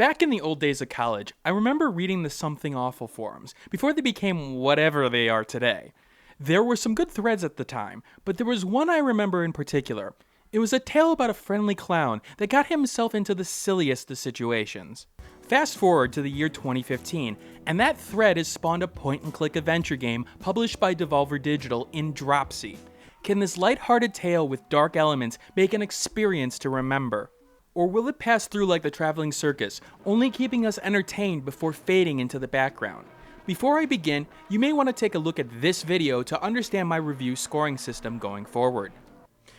Back in the old days of college, I remember reading the Something Awful forums, before they became whatever they are today. There were some good threads at the time, but there was one I remember in particular. It was a tale about a friendly clown that got himself into the silliest of situations. Fast forward to the year 2015, and that thread has spawned a point-and-click adventure game published by Devolver Digital in Dropsy. Can this lighthearted tale with dark elements make an experience to remember? Or will it pass through like the traveling circus, only keeping us entertained before fading into the background? Before I begin, you may want to take a look at this video to understand my review scoring system going forward.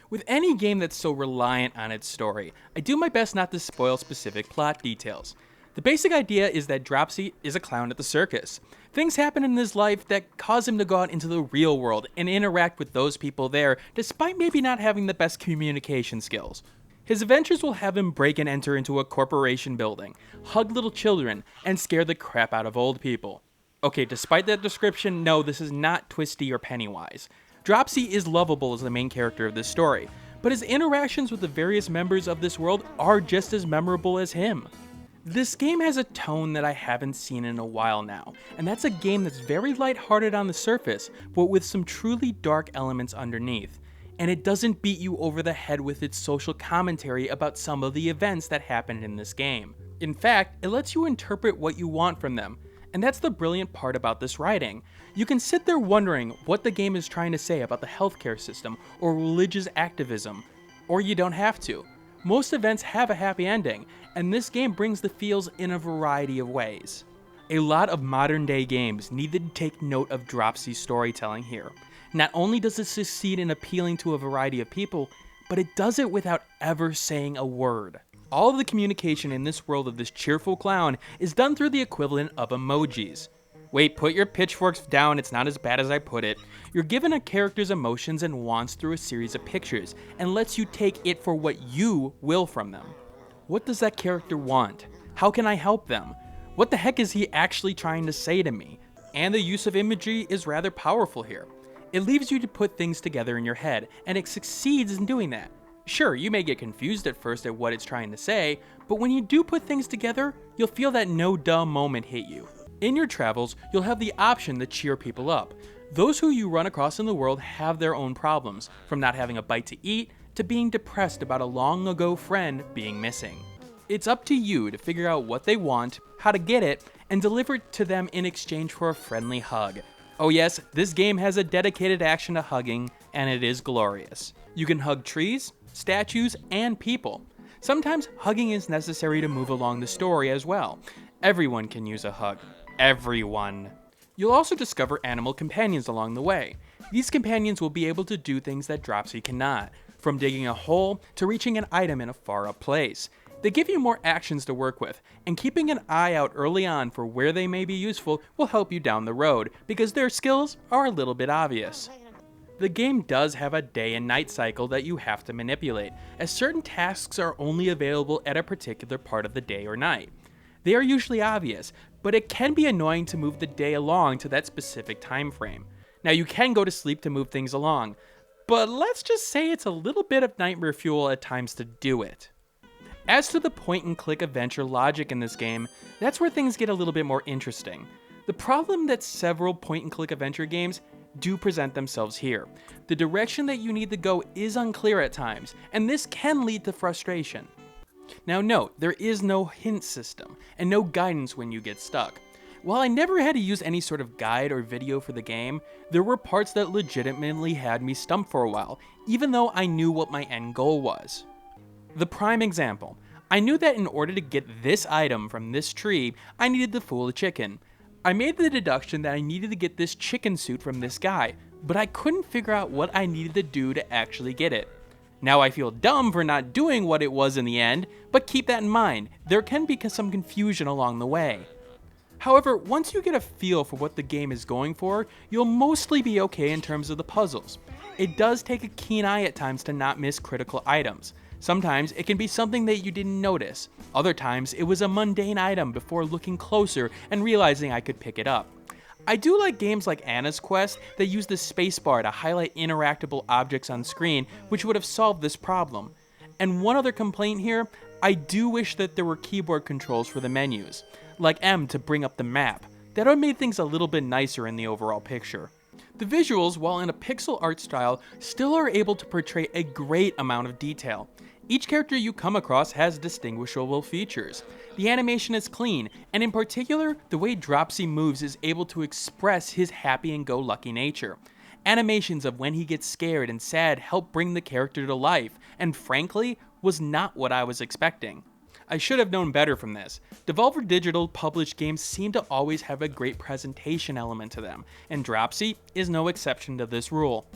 With any game that's so reliant on its story, I do my best not to spoil specific plot details. The basic idea is that Dropsy is a clown at the circus. Things happen in his life that cause him to go out into the real world and interact with those people there, despite maybe not having the best communication skills. His adventures will have him break and enter into a corporation building, hug little children, and scare the crap out of old people. Okay, despite that description, no, this is not Twisty or Pennywise. Dropsy is lovable as the main character of this story, but his interactions with the various members of this world are just as memorable as him. This game has a tone that I haven't seen in a while now, and that's a game that's very lighthearted on the surface, but with some truly dark elements underneath. And it doesn't beat you over the head with its social commentary about some of the events that happened in this game. In fact, it lets you interpret what you want from them, and that's the brilliant part about this writing. You can sit there wondering what the game is trying to say about the healthcare system or religious activism, or you don't have to. Most events have a happy ending, and this game brings the feels in a variety of ways. A lot of modern day games need to take note of Dropsy's storytelling here. Not only does it succeed in appealing to a variety of people, but it does it without ever saying a word. All of the communication in this world of this cheerful clown is done through the equivalent of emojis. Wait, put your pitchforks down, it's not as bad as I put it. You're given a character's emotions and wants through a series of pictures, and lets you take it for what you will from them. What does that character want? How can I help them? What the heck is he actually trying to say to me? And the use of imagery is rather powerful here. It leaves you to put things together in your head, and it succeeds in doing that. Sure, you may get confused at first at what it's trying to say, but when you do put things together, you'll feel that no duh moment hit you. In your travels, you'll have the option to cheer people up. Those who you run across in the world have their own problems, from not having a bite to eat, to being depressed about a long ago friend being missing. It's up to you to figure out what they want, how to get it, and deliver it to them in exchange for a friendly hug. Oh yes, this game has a dedicated action to hugging, and it is glorious. You can hug trees, statues, and people. Sometimes hugging is necessary to move along the story as well. Everyone can use a hug. Everyone. You'll also discover animal companions along the way. These companions will be able to do things that Dropsy cannot, from digging a hole to reaching an item in a far up place. They give you more actions to work with, and keeping an eye out early on for where they may be useful will help you down the road, because their skills are a little bit obvious. The game does have a day and night cycle that you have to manipulate, as certain tasks are only available at a particular part of the day or night. They are usually obvious, but it can be annoying to move the day along to that specific time frame. Now you can go to sleep to move things along, but let's just say it's a little bit of nightmare fuel at times to do it. As to the point-and-click adventure logic in this game, that's where things get a little bit more interesting. The problem that several point-and-click adventure games do present themselves here. The direction that you need to go is unclear at times, and this can lead to frustration. Now note, there is no hint system, and no guidance when you get stuck. While I never had to use any sort of guide or video for the game, there were parts that legitimately had me stumped for a while, even though I knew what my end goal was. The prime example, I knew that in order to get this item from this tree, I needed to fool a chicken. I made the deduction that I needed to get this chicken suit from this guy, but I couldn't figure out what I needed to do to actually get it. Now I feel dumb for not doing what it was in the end, but keep that in mind, there can be some confusion along the way. However, once you get a feel for what the game is going for, you'll mostly be okay in terms of the puzzles. It does take a keen eye at times to not miss critical items. Sometimes it can be something that you didn't notice. Other times it was a mundane item before looking closer and realizing I could pick it up. I do like games like Anna's Quest that use the spacebar to highlight interactable objects on screen, which would have solved this problem. And one other complaint here, I do wish that there were keyboard controls for the menus, like M to bring up the map. That would have made things a little bit nicer in the overall picture. The visuals, while in a pixel art style, still are able to portray a great amount of detail. Each character you come across has distinguishable features. The animation is clean, and in particular, the way Dropsy moves is able to express his happy-and-go-lucky nature. Animations of when he gets scared and sad help bring the character to life, and frankly, was not what I was expecting. I should have known better from this. Devolver Digital published games seem to always have a great presentation element to them, and Dropsy is no exception to this rule.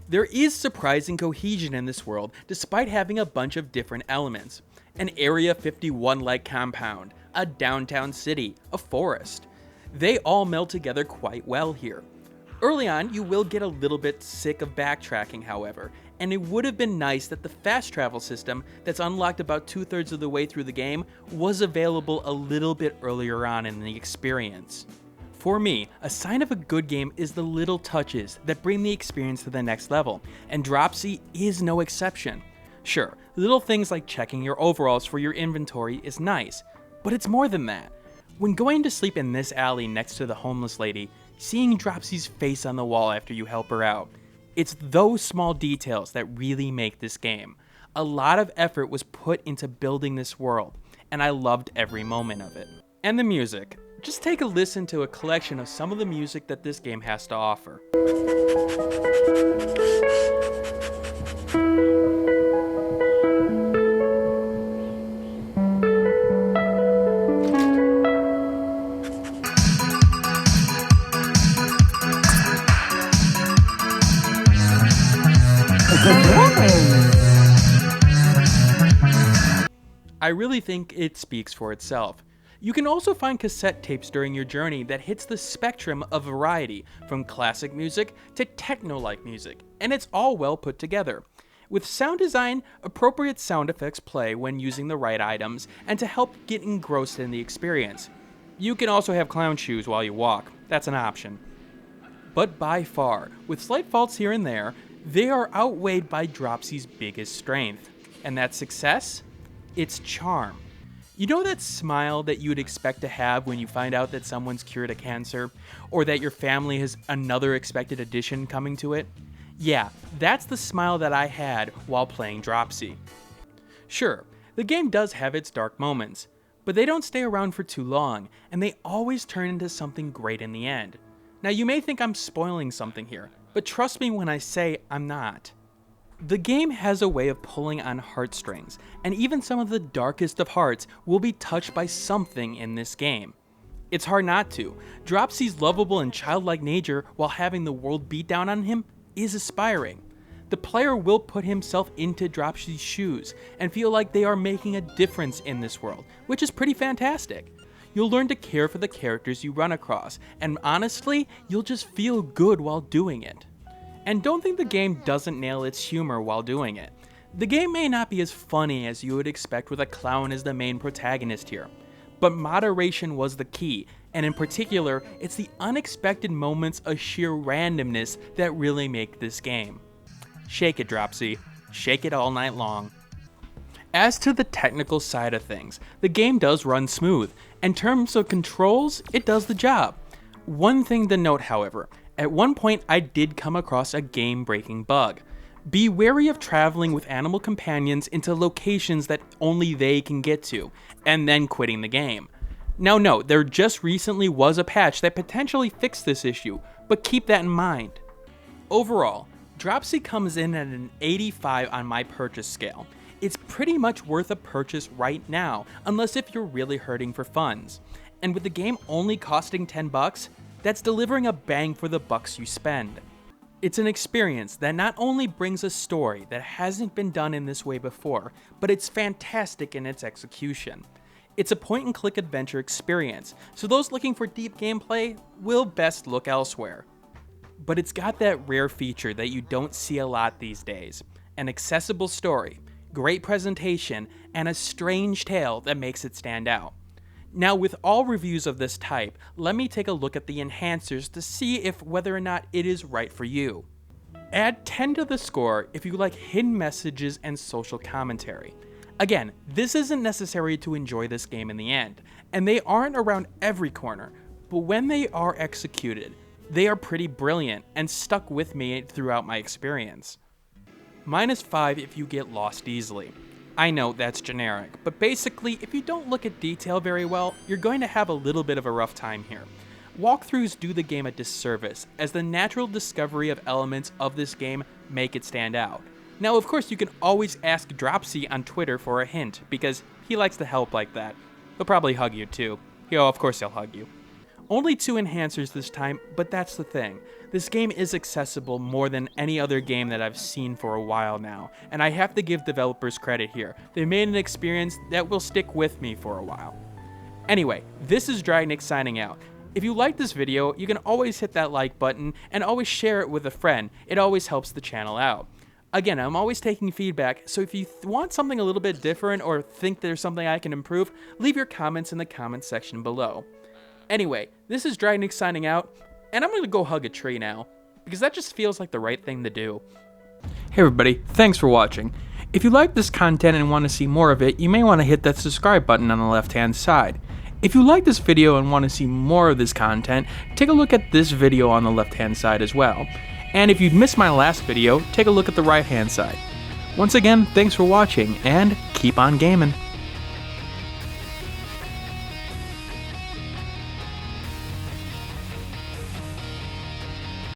There is surprising cohesion in this world, despite having a bunch of different elements. An Area 51-like compound, a downtown city, a forest. They all meld together quite well here. Early on, you will get a little bit sick of backtracking, however, and it would have been nice that the fast travel system that's unlocked about 2/3 of the way through the game was available a little bit earlier on in the experience. For me, a sign of a good game is the little touches that bring the experience to the next level, and Dropsy is no exception. Sure, little things like checking your overalls for your inventory is nice, but it's more than that. When going to sleep in this alley next to the homeless lady, seeing Dropsy's face on the wall after you help her out, it's those small details that really make this game. A lot of effort was put into building this world, and I loved every moment of it. And the music. Just take a listen to a collection of some of the music that this game has to offer. I really think it speaks for itself. You can also find cassette tapes during your journey that hits the spectrum of variety, from classic music to techno-like music, and it's all well put together. With sound design, appropriate sound effects play when using the right items, and to help get engrossed in the experience. You can also have clown shoes while you walk, that's an option. But by far, with slight faults here and there, they are outweighed by Dropsy's biggest strength. And that success? Its charm. You know that smile that you would expect to have when you find out that someone's cured a cancer, or that your family has another expected addition coming to it? Yeah, that's the smile that I had while playing Dropsy. Sure, the game does have its dark moments, but they don't stay around for too long, and they always turn into something great in the end. Now you may think I'm spoiling something here, but trust me when I say I'm not. The game has a way of pulling on heartstrings, and even some of the darkest of hearts will be touched by something in this game. It's hard not to. Dropsy's lovable and childlike nature while having the world beat down on him is inspiring. The player will put himself into Dropsy's shoes and feel like they are making a difference in this world, which is pretty fantastic. You'll learn to care for the characters you run across, and honestly, you'll just feel good while doing it. And don't think the game doesn't nail its humor while doing it. The game may not be as funny as you would expect with a clown as the main protagonist here, but moderation was the key, and in particular, it's the unexpected moments of sheer randomness that really make this game. Shake it, Dropsy. Shake it all night long. As to the technical side of things, the game does run smooth. In terms of controls, it does the job. One thing to note, however, at one point I did come across a game-breaking bug. Be wary of traveling with animal companions into locations that only they can get to, and then quitting the game. Now no, there just recently was a patch that potentially fixed this issue, but keep that in mind. Overall, Dropsy comes in at an 85 on my purchase scale. It's pretty much worth a purchase right now, unless if you're really hurting for funds. And with the game only costing $10, that's delivering a bang for the bucks you spend. It's an experience that not only brings a story that hasn't been done in this way before, but it's fantastic in its execution. It's a point-and-click adventure experience, so those looking for deep gameplay will best look elsewhere. But it's got that rare feature that you don't see a lot these days: an accessible story, great presentation, and a strange tale that makes it stand out. Now, with all reviews of this type, let me take a look at the enhancers to see if whether or not it is right for you. Add 10 to the score if you like hidden messages and social commentary. Again, this isn't necessary to enjoy this game in the end, and they aren't around every corner, but when they are executed, they are pretty brilliant and stuck with me throughout my experience. -5 if you get lost easily. I know that's generic, but basically, if you don't look at detail very well, you're going to have a little bit of a rough time here. Walkthroughs do the game a disservice, as the natural discovery of elements of this game make it stand out. Now, of course, you can always ask Dropsy on Twitter for a hint, because he likes to help like that. He'll probably hug you too. Of course he'll hug you. Only 2 enhancers this time, but that's the thing. This game is accessible more than any other game that I've seen for a while now, and I have to give developers credit here. They made an experience that will stick with me for a while. Anyway, this is Dragnix signing out. If you like this video, you can always hit that like button and always share it with a friend. It always helps the channel out. Again, I'm always taking feedback, so if you want something a little bit different or think there's something I can improve, leave your comments in the comments section below. Anyway, this is Dragnix signing out, and I'm going to go hug a tree now, because that just feels like the right thing to do. Hey everybody, thanks for watching. If you like this content and want to see more of it, you may want to hit that subscribe button on the left hand side. If you like this video and want to see more of this content, take a look at this video on the left hand side as well. And if you've missed my last video, take a look at the right hand side. Once again, thanks for watching, and keep on gaming.